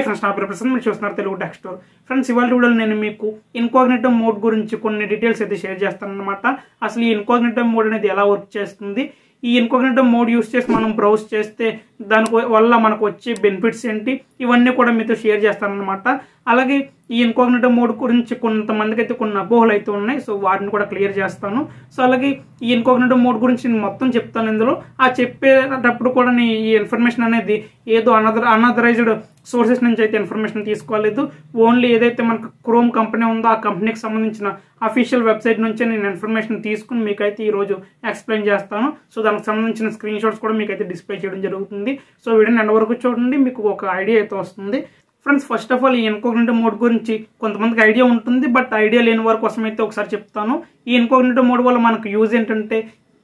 Hi friends, నా పేరు ప్రసాద్. మీరు చూస్తున్నారు తెలుగు టెక్ స్టోర్. ఫ్రెండ్స్, ఇవాళ వీడియోలో నేను మీకు ఇన్కాగ్నిటో మోడ్ గురించి కొన్ని డీటెయిల్స్ అయితే షేర్ చేస్తాను అనమాట. అసలు ఈ ఇన్కాగ్నిటో మోడ్ అనేది ఎలా వర్క్ చేస్తుంది, ఈ ఇన్కాగ్నిటో మోడ్ యూస్ చేసి మనం బ్రౌజ్ చేస్తే దాని వల్ల మనకు వచ్చే బెనిఫిట్స్ ఏంటి, ఇవన్నీ కూడా మీతో షేర్ చేస్తాను అనమాట. అలాగే ఈ ఇన్కాగ్నిటో మోడ్ గురించి కొంతమందికి అయితే కొన్ని అపోహలు అయితే ఉన్నాయి, సో వాటిని కూడా క్లియర్ చేస్తాను. సో అలాగే ఈ ఇన్కాగ్నిటో మోడ్ గురించి నేను మొత్తం చెప్తాను ఇందులో. ఆ చెప్పేటప్పుడు కూడా ఈ ఇన్ఫర్మేషన్ అనేది ఏదో అనదరైజ్డ్ సోర్సెస్ నుంచి అయితే ఇన్ఫర్మేషన్ తీసుకోలేదు. ఓన్లీ ఏదైతే మనకు క్రోమ్ కంపెనీ ఉందో ఆ కంపెనీకి సంబంధించిన అఫీషియల్ వెబ్సైట్ నుంచే నేను ఇన్ఫర్మేషన్ తీసుకుని మీకైతే ఈరోజు ఎక్స్ప్లెయిన్ చేస్తాను. సో దానికి సంబంధించిన స్క్రీన్ షాట్స్ కూడా మీకైతే డిస్ప్లే చేయడం జరుగుతుంది. సో వీడియోని ఎండ్ వరకు చూడండి, మీకు ఒక ఐడియా అయితే వస్తుంది. ఫ్రెండ్స్, ఫస్ట్ ఆఫ్ ఆల్ ఈ ఇన్కాగ్నిటో మోడ్ గురించి కొంతమందికి ఐడియా ఉంటుంది, బట్ ఐడియా లేని వారి కోసం అయితే ఒకసారి చెప్తాను. ఈ ఇన్కాగ్నిటో మోడ్ వల్ల మనకు యూజ్ ఏంటంటే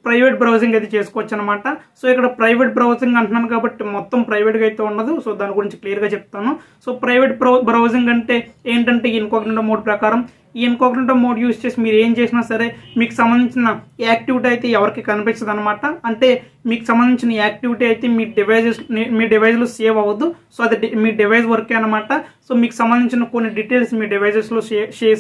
ప్రైవేట్ బ్రౌజింగ్ అయితే చేసుకోవచ్చు అనమాట. సో ఇక్కడ ప్రైవేట్ బ్రౌజింగ్ అంటున్నాను కాబట్టి మొత్తం ప్రైవేట్గా అయితే ఉండదు. సో దాని గురించి క్లియర్గా చెప్తాను. సో ప్రైవేట్ బ్రౌజింగ్ అంటే ఏంటంటే ఈ ఇన్కాగ్నిటో మోడ్ ప్రకారం ఈ ఇన్కాగ్నిటో మోడ్ యూజ్ చేసి మీరు ఏం చేసినా సరే మీకు సంబంధించిన యాక్టివిటీ అయితే ఎవరికి కనిపించదు అనమాట. అంటే మీకు సంబంధించిన యాక్టివిటీ అయితే మీ డివైజ్లో సేవ్ అవ్వదు. సో అది మీ డివైస్ వర్కే అనమాట. సో మీకు సంబంధించిన కొన్ని డీటెయిల్స్ మీ డివైజెస్లో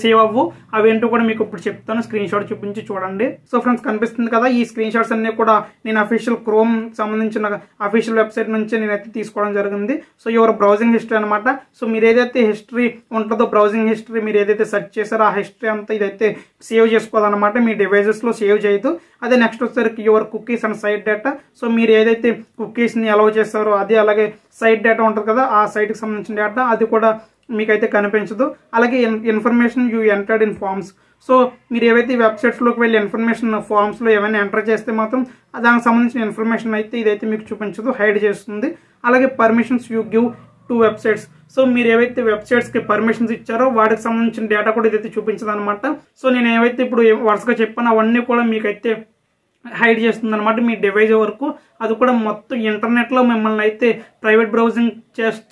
సేవ్ అవ్వు. అవేంటో కూడా మీకు ఇప్పుడు చెప్తాను. స్క్రీన్ షాట్ చూపించి చూడండి. సో ఫ్రెండ్స్, కనిపిస్తుంది కదా, ఈ స్క్రీన్ షాట్స్ అన్ని కూడా నేను అఫీషియల్ క్రోమ్ సంబంధించిన అఫీషియల్ వెబ్సైట్ నుంచి నేనైతే తీసుకోవడం జరిగింది. సో యువర్ బ్రౌజింగ్ హిస్టరీ అనమాట. సో మీరు ఏదైతే హిస్టరీ ఉంటుందో, బ్రౌజింగ్ హిస్టరీ మీరు ఏదైతే సెర్చ్ చేశారో ఆ హిస్టరీ అంతా ఇదైతే సేవ్ చేసుకోవాలన్నమాట. మీ డివైజెస్లో సేవ్ చేయదు. అదే నెక్స్ట్ వచ్చేసరికి your cookies and site data. So మీరు ఏదైతే కుకీస్ని అలౌ చేస్తారో అది, అలాగే సైట్ డేటా ఉంటుంది కదా, ఆ సైట్కి సంబంధించిన డేటా అది కూడా మీకైతే కనిపించదు. అలాగే information you entered in forms. So మీరు ఏవైతే వెబ్సైట్స్లోకి వెళ్ళి ఇన్ఫర్మేషన్ ఫార్మ్స్లో ఏమైనా ఎంటర్ చేస్తే మాత్రం దానికి సంబంధించిన ఇన్ఫర్మేషన్ అయితే ఇదైతే మీకు చూపించదు, హైడ్ చేస్తుంది. అలాగే permissions you give to websites. So మీరు ఏవైతే వెబ్సైట్స్కి పర్మిషన్స్ ఇచ్చారో వాటికి సంబంధించిన డేటా కూడా ఇదైతే చూపించదు అనమాట. సో నేను ఏవైతే ఇప్పుడు వరుసగా చెప్పానో అవన్నీ కూడా మీకైతే హైడ్ చేస్తుంది అనమాట మీ డివైజ్ వరకు. అది కూడా మొత్తం ఇంటర్నెట్లో మిమ్మల్ని అయితే ప్రైవేట్ బ్రౌజింగ్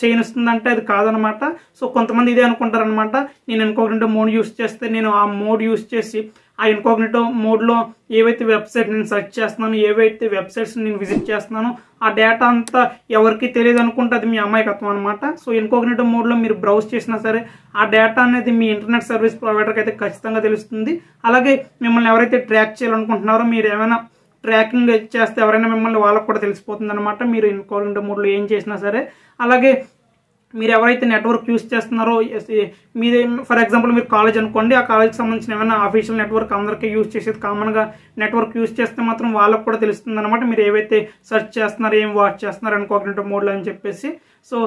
చేయనిస్తుందంటే అది కాదనమాట. సో కొంతమంది ఇదే అనుకుంటారనమాట, నేను ఇన్కాగ్నిటో మోడ్ యూస్ చేస్తే నేను ఆ మోడ్ యూస్ చేసి ఆ ఇన్కాగ్నిటో మోడ్లో ఏవైతే వెబ్సైట్ నేను సెర్చ్ చేస్తున్నాను, ఏవైతే వెబ్సైట్స్ నేను విజిట్ చేస్తున్నానో ఆ డేటా అంతా ఎవరికి తెలియదు అనుకుంటే అది మీ అమాయకత్వం అనమాట. సో ఇన్కాగ్నిటో మోడ్లో మీరు బ్రౌజ్ చేసినా సరే ఆ డేటా అనేది మీ ఇంటర్నెట్ సర్వీస్ ప్రొవైడర్కి అయితే ఖచ్చితంగా తెలుస్తుంది. అలాగే మిమ్మల్ని ఎవరైతే ట్రాక్ చేయాలనుకుంటున్నారో, మీరు ఏమైనా ట్రాకింగ్ చేస్తే ఎవరైనా మిమ్మల్ని వాళ్ళకు కూడా తెలిసిపోతుంది అనమాట, మీరు ఇన్కాగ్నిటో మోడ్లో ఏం చేసినా సరే. అలాగే మీరు ఎవరైతే నెట్వర్క్ యూస్ చేస్తున్నారో, మీదే ఫర్ ఎగ్జాంపుల్ మీరు కాలేజ్ అనుకోండి, ఆ కాలేజ్కి సంబంధించిన ఏమైనా అఫీషియల్ నెట్వర్క్ అందరికీ యూజ్ చేసేది కామన్గా నెట్వర్క్ యూజ్ చేస్తే మాత్రం వాళ్ళకు కూడా తెలుస్తుంది అనమాట మీరు ఏవైతే సెర్చ్ చేస్తున్నారో, ఏం వాచ్ చేస్తున్నారు ఇన్కాగ్నిటో మోడ్లో అని చెప్పేసి. సో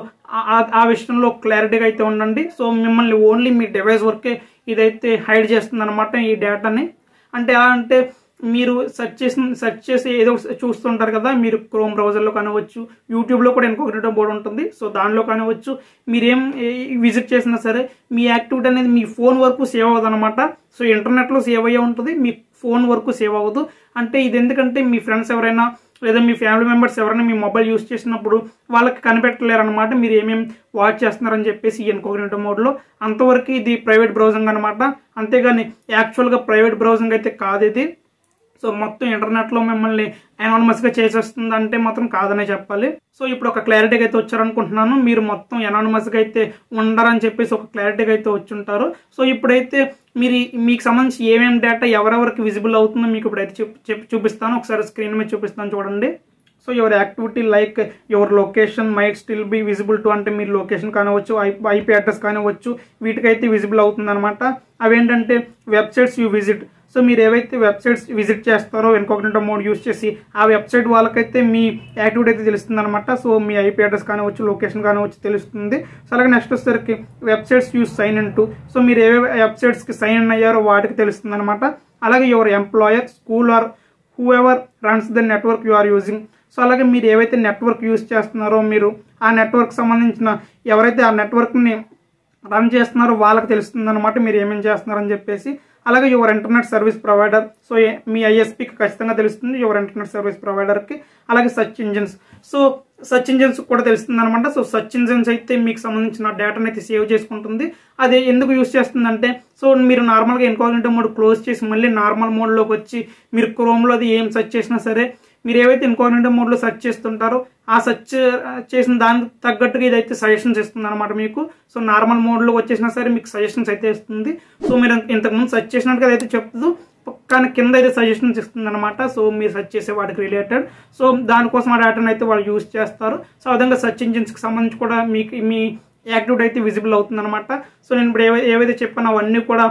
ఆ విషయంలో క్లారిటీగా అయితే ఉండండి. సో మిమ్మల్ని ఓన్లీ మీ డివైస్ వరకే ఇదైతే హైడ్ చేస్తుంది అనమాట ఈ డేటాని. అంటే ఎలా అంటే మీరు సెర్చ్ చేసి ఏదో చూస్తుంటారు కదా, మీరు క్రోమ్ బ్రౌజర్లో కానివచ్చు, యూట్యూబ్లో కూడా ఇన్కాగ్నిటో మోడ్ ఉంటుంది. సో దానిలో కానివచ్చు, మీరేం విజిట్ చేసినా సరే మీ యాక్టివిటీ అనేది మీ ఫోన్ వరకు సేవ్ అవ్వదు అనమాట. సో ఇంటర్నెట్లో సేవ్ అయ్యే ఉంటుంది, మీ ఫోన్ వరకు సేవ్ అవ్వదు. అంటే ఇది ఎందుకంటే మీ ఫ్రెండ్స్ ఎవరైనా లేదా మీ ఫ్యామిలీ మెంబర్స్ ఎవరైనా మీ మొబైల్ యూస్ చేసినప్పుడు వాళ్ళకి కనిపెట్టలేరు అనమాట మీరు ఏమేమి వాచ్ చేస్తున్నారని చెప్పేసి ఈ ఇన్కాగ్నిటో మోడ్లో. అంతవరకు ఇది ప్రైవేట్ బ్రౌజింగ్ అనమాట. అంతేగాని యాక్చువల్గా ప్రైవేట్ బ్రౌజింగ్ అయితే కాదు ఇది. సో మొత్తం ఇంటర్నెట్లో మిమ్మల్ని అనానిమస్గా చేసేస్తుంది అంటే మాత్రం కాదనే చెప్పాలి. సో ఇప్పుడు ఒక క్లారిటీగా అయితే వచ్చారనుకుంటున్నాను. మీరు మొత్తం అనానిమస్గా అయితే ఉండరని చెప్పేసి ఒక క్లారిటీగా అయితే వచ్చుంటారు. సో ఇప్పుడైతే మీకు సంబంధించి ఏమేమి డేటా ఎవరెవరికి విజిబుల్ అవుతుందో మీకు ఇప్పుడైతే చూపిస్తాను. ఒకసారి స్క్రీన్ మీద చూపిస్తాను చూడండి. So your activity like your location might still be visible to, అంటే మీరు లొకేషన్ కానివచ్చు, ఐపీ అడ్రస్ కానివచ్చు, వీటికైతే విజిబుల్ అవుతుంది అనమాట. అవేంటంటే వెబ్సైట్స్ యూ విజిట్. సో మీరు ఏవైతే వెబ్సైట్స్ విజిట్ చేస్తారో ఇన్కాగ్నిటో మోడ్ యూస్ చేసి ఆ వెబ్సైట్ వాళ్ళకైతే మీ యాక్టివిటీ అయితే తెలుస్తుంది అనమాట. సో మీ ఐపీ అడ్రస్ కానివచ్చు, లొకేషన్ కానివచ్చు తెలుస్తుంది. సో అలాగే నెక్స్ట్ వచ్చేసరికి websites use sign in to. So మీరు ఏ వెబ్సైట్స్కి సైన్ ఇన్ అయ్యారో వాటికి తెలుస్తుంది అనమాట. అలాగే your employer, school or whoever runs the network you are using. So అలాగే మీరు ఏవైతే నెట్వర్క్ యూజ్ చేస్తున్నారో, మీరు ఆ నెట్వర్క్ సంబంధించిన ఎవరైతే ఆ నెట్వర్క్ని రన్ చేస్తున్నారో వాళ్ళకి తెలుస్తుంది అనమాట మీరు ఏమేమి చేస్తున్నారని చెప్పేసి. అలాగే your internet service provider. So మీ ఐఎస్పీకి ఖచ్చితంగా తెలుస్తుంది యువర్ ఇంటర్నెట్ సర్వీస్ ప్రొవైడర్కి. అలాగే search engines. So search engines కూడా తెలుస్తుంది అనమాట. సో సర్చ్ ఇంజిన్స్ అయితే మీకు సంబంధించిన డేటాను అయితే సేవ్ చేసుకుంటుంది. అది ఎందుకు యూజ్ చేస్తుందంటే, సో మీరు నార్మల్గా ఇన్కాగ్నిటో మోడ్ క్లోజ్ చేసి మళ్ళీ నార్మల్ మోడ్లోకి వచ్చి మీరు క్రోమ్లో అది ఏం సెర్చ్ చేసినా సరే మీరు ఏవైతే ఇన్కాగ్నిటో మోడ్లో సెర్చ్ చేస్తుంటారో ఆ సెర్చ్ చేసిన దానికి తగ్గట్టుగా ఇదైతే సజెషన్స్ ఇస్తుంది అనమాట మీకు. సో నార్మల్ మోడ్లో వచ్చేసినా సరే మీకు సజెషన్స్ అయితే ఇస్తుంది. సో మీరు ఇంతకుముందు సెర్చ్ చేసినట్టుగా అయితే చెప్తూ కానీ కింద అయితే సజెషన్స్ ఇస్తుంది అనమాట. సో మీరు సెర్చ్ చేసే వాటికి రిలేటెడ్. సో దానికోసం ఆ డేటాను అయితే వాళ్ళు యూజ్ చేస్తారు. సో ఆ విధంగా సెర్చ్ ఇంజిన్స్కి సంబంధించి కూడా మీకు మీ యాక్టివిటీ అయితే విజిబుల్ అవుతుంది అనమాట. సో నేను ఇప్పుడు ఏవైతే చెప్పానో అవన్నీ కూడా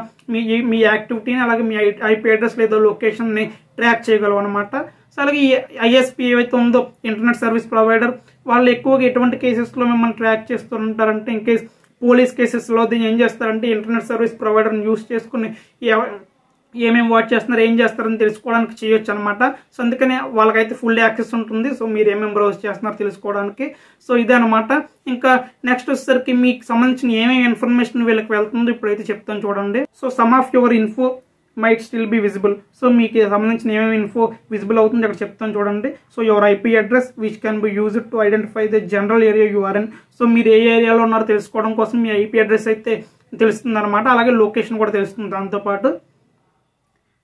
మీ యాక్టివిటీని అలాగే మీ ఐపీ అడ్రస్ లేదా లొకేషన్ని ట్రాక్ చేయగలవు అనమాట. సో అలాగే ఈ ఐఎస్పీ ఏవైతే ఉందో ఇంటర్నెట్ సర్వీస్ ప్రొవైడర్ వాళ్ళు ఎక్కువగా ఎటువంటి కేసెస్లో మిమ్మల్ని ట్రాక్ చేస్తూ ఉంటారంటే ఇన్ కేస్ పోలీస్ కేసెస్లో దీన్ని ఏం చేస్తారంటే ఇంటర్నెట్ సర్వీస్ ప్రొవైడర్ని యూజ్ చేసుకుని ఏమేమి వాచ్ చేస్తున్నారు ఏం చేస్తారని తెలుసుకోవడానికి చేయొచ్చు అనమాట. సో అందుకనే వాళ్ళకైతే ఫుల్ యాక్సెస్ ఉంటుంది. సో మీరు ఏమేమి బ్రౌజ్ చేస్తున్నారో తెలుసుకోవడానికి. సో ఇదే అనమాట. ఇంకా నెక్స్ట్ వచ్చేసరికి మీకు సంబంధించిన ఏమేమి ఇన్ఫర్మేషన్ వీళ్ళకి వెళ్తుందో ఇప్పుడైతే చెప్తాను చూడండి. So some of your info might still be visible. So మీకు సంబంధించిన ఏమేమి ఇన్ఫో విజిబుల్ అవుతుంది అక్కడ చెప్తాను చూడండి. So your IP address which can be used to identify the general area you are in. So మీరు ఏ ఏరియాలో ఉన్నారో తెలుసుకోవడం కోసం మీ ఐపీ అడ్రస్ అయితే తెలుస్తుంది అనమాట. అలాగే లొకేషన్ కూడా తెలుస్తుంది దాంతోపాటు.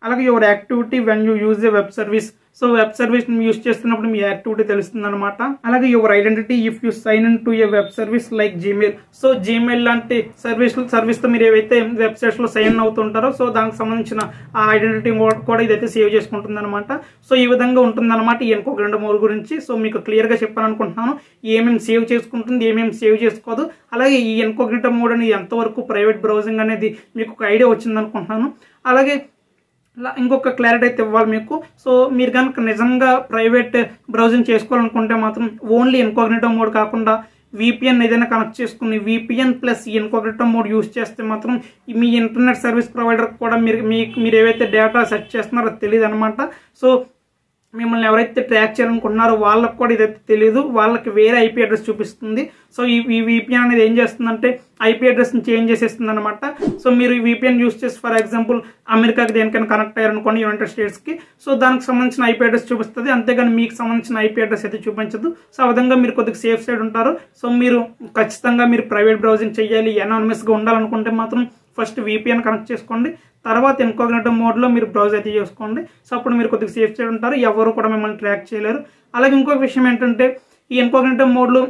అలాగే your activity when you use a web service. So web service use చేస్తున్నప్పుడు మీ యాక్టివిటీ తెలుస్తుంది అనమాట. అలాగే your identity if you sign in to a web service like Gmail. So Gmail లాంటి సర్వీస్తో మీరు ఏవైతే వెబ్సైట్స్ లో సైన్ అవుతుంటారో సో దానికి సంబంధించిన ఆ ఐడెంటిటీ కూడా ఇదైతే సేవ్ చేసుకుంటుంది అనమాట. సో ఈ విధంగా ఉంటుంది అనమాట ఈ ఇన్కాగ్నిటో మోడ్ గురించి. సో మీకు క్లియర్ గా చెప్పాను అనుకుంటున్నాను ఏమేమి సేవ్ చేసుకుంటుంది ఏమేమి సేవ్ చేసుకోదు. అలాగే ఈ ఇన్కాగ్నిటో మోడ్ అనేది ఎంతవరకు ప్రైవేట్ బ్రౌజింగ్ అనేది మీకు ఒక ఐడియా వచ్చింది అనుకుంటున్నాను. అలాగే ఇంకొక క్లారిటీ అయితే ఇవ్వాలి మీకు. సో మీరు కనుక నిజంగా ప్రైవేట్ బ్రౌజింగ్ చేసుకోవాలనుకుంటే మాత్రం ఓన్లీ ఇన్కాగ్నిటో మోడ్ కాకుండా VPN ఏదైనా కనెక్ట్ చేసుకుని VPN plus incognito mode use చేస్తే మాత్రం మీ ఇంటర్నెట్ సర్వీస్ ప్రొవైడర్ కూడా మీరు ఏవైతే డేటా సెర్చ్ చేస్తున్నారో అది తెలియదు అనమాట. సో మిమ్మల్ని ఎవరైతే ట్రాక్ చేయాలనుకుంటున్నారో వాళ్ళకి కూడా ఇదైతే తెలియదు. వాళ్ళకి వేరే ఐపీ అడ్రస్ చూపిస్తుంది. సో ఈ VPN అనేది ఏం చేస్తుందంటే ఐపీ అడ్రస్ని చేంజ్ చేసేస్తుంది అనమాట. సో మీరు ఈ VPN యూజ్ చేసి ఫర్ ఎగ్జాంపుల్ అమెరికాకి దేనికైనా కనెక్ట్ అయ్యారనుకోండి యునైటెడ్ స్టేట్స్కి. సో దానికి సంబంధించిన ఐపీ అడ్రస్ చూపిస్తుంది. అంతేగాని మీకు సంబంధించిన ఐపీ అడ్రస్ అయితే చూపించదు. సో ఆ విధంగా మీరు కొద్దిగా సేఫ్ సైడ్ ఉంటారు. సో మీరు ఖచ్చితంగా మీరు ప్రైవేట్ బ్రౌజింగ్ చేయాలి అనానిమస్గా ఉండాలనుకుంటే మాత్రం ఫస్ట్ VPN కనెక్ట్ చేసుకోండి. తర్వాత ఇన్కాగ్నిటో మోడ్లో మీరు బ్రౌజ్ అయితే చేసుకోండి. సో అప్పుడు మీరు కొద్దిగా సేఫ్ సైడ్ ఉంటారు. ఎవరు కూడా మిమ్మల్ని ట్రాక్ చేయలేరు. అలాగే ఇంకొక విషయం ఏంటంటే ఈ ఇన్కాగ్నిటో మోడ్లో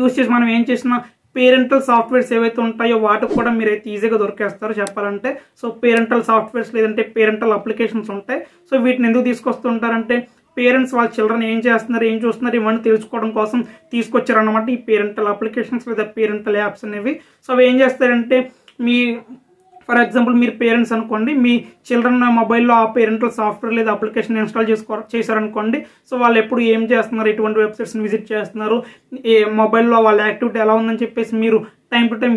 యూజ్ చేసి మనం ఏం చేసినా పేరెంటల్ సాఫ్ట్వేర్స్ ఏవైతే ఉంటాయో వాటికి కూడా మీరు అయితే ఈజీగా దొరికేస్తారు చెప్పాలంటే. సో పేరెంటల్ సాఫ్ట్వేర్స్ లేదంటే పేరెంటల్ అప్లికేషన్స్ ఉంటాయి. సో వీటిని ఎందుకు తీసుకొస్తుంటారంటే పేరెంట్స్ వాళ్ళ చిల్డ్రన్ ఏం చేస్తున్నారు ఏం చూస్తున్నారు ఇవన్నీ తెలుసుకోవడం కోసం తీసుకొచ్చారనమాట ఈ పేరెంటల్ అప్లికేషన్స్ లేదా పేరెంటల్ యాప్స్ అనేవి. సో అవి ఏం చేస్తారంటే మీ ఫర్ ఎగ్జాంపుల్ మీరు పేరెంట్స్ అనుకోండి మీ చిల్డ్రన్ మొబైల్లో ఆ పేరెంటల్ సాఫ్ట్వేర్ లేదా అప్లికేషన్ ఇన్స్టాల్ చేశారనుకోండి. సో వాళ్ళు ఎప్పుడు ఏం చేస్తున్నారు ఎటువంటి వెబ్సైట్స్ని విజిట్ చేస్తున్నారు ఏ మొబైల్లో వాళ్ళ యాక్టివిటీ ఎలా ఉందని చెప్పేసి మీరు టైం టు టైం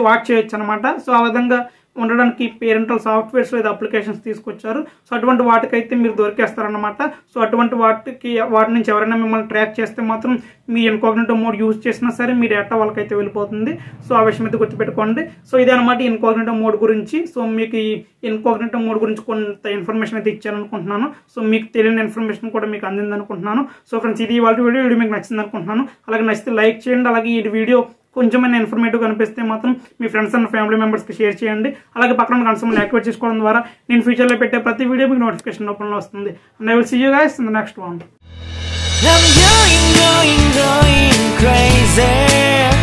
వాచ్ చేయొచ్చు అనమాట. సో ఆ విధంగా ఉండడానికి పేరెంటల్ సాఫ్ట్వేర్స్ లేదా అప్లికేషన్స్ తీసుకొచ్చారు. సో అటువంటి వాటికైతే మీరు దొరికేస్తారనమాట. సో అటువంటి వాటి నుంచి ఎవరైనా మిమ్మల్ని ట్రాక్ చేస్తే మాత్రం మీ ఇన్కాగ్నిటో మోడ్ యూజ్ చేసినా సరే మీ డేటా వాళ్ళకైతే వెళ్ళిపోతుంది. సో ఆ విషయం అయితే గుర్తుపెట్టుకోండి. సో ఇదే అనమాట ఇన్కాగ్నిటో మోడ్ గురించి. సో మీకు ఈ ఇన్కాగ్నిటో మోడ్ గురించి కొంత ఇన్ఫర్మేషన్ అయితే ఇచ్చాను అనుకుంటున్నాను. సో మీకు తెలియని ఇన్ఫర్మేషన్ కూడా మీకు అందింది అనుకుంటున్నాను. సో ఫ్రెండ్స్ ఇది వాళ్ళ వీడియో మీకు నచ్చింది అనుకుంటున్నాను. అలాగే నచ్చితే లైక్ చేయండి. అలాగే ఈ వీడియో కొంచెమైనా ఇన్ఫర్మేటివ్ కనిపిస్తే మాత్రం మీ ఫ్రెండ్స్ అండ్ ఫ్యామిలీ మెంబర్స్కి షేర్ చేయండి. అలాగే పక్కన కన్సల్ని యాక్టివేట్ చేసుకోవడం ద్వారా నేను ఫ్యూచర్లో పెట్టే ప్రతి వీడియో మీకు నోటిఫికేషన్ రూపంలో వస్తుంది. And I will see you guys in the next one. I'm going crazy.